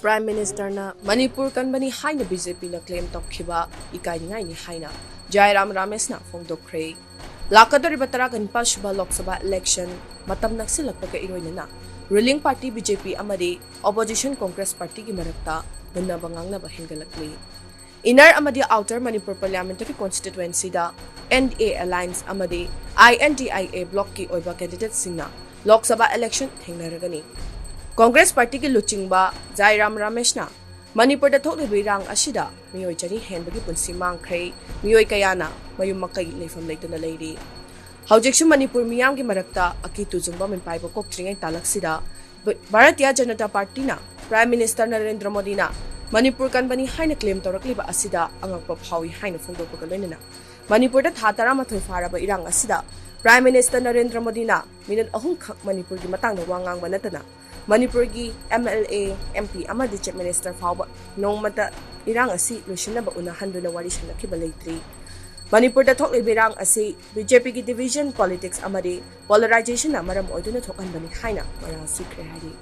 Prime Minister na Manipur Kanbani Haina BJP na claim Toukhiba Ekainingaini Haina Jairam Ramesh na Phongdokhre Lakadoriba tarakan pa Shubha Lok Sabha election matam nagsilak pagkairoy na ruling party BJP amadi opposition Congress party ki marakta bannabangang na bahingalakli Inner amadi outer Manipur parliamentary constituency da NA alliance amadi INDIA block ki oiba candidate singna Lok Sabha election thengnaragani Congress party ki luchingba Jairam Ramesh na Manipur da thoklibi rang asida miyoi chani henbagi punsi mangkhre miyoi kayana mayum makai leifam leituna leiri Haujeksu Manipur miyam ki marakta akitu jungba min paibo koktringai talaksida Bharatiya Janata Party na Prime Minister Narendra Modi na Manipur Kanbani Haina claim torakliba asida angakpa phawi haina phongdokpa loinana Manipur da thatara mathoi faraba irang asida Prime Minister Narendra Modi na minute ahum khak Manipur gi matang na wangang banatana Manipur gi MLA MP amadi Chief Minister fawba nongmata irang asi losinaba unahan na wari sanakhiba leitri Manipur da thoklibi rang asi BJP gi division politics amadi polarization na maram oiduna thokan bani haina mara sikre hari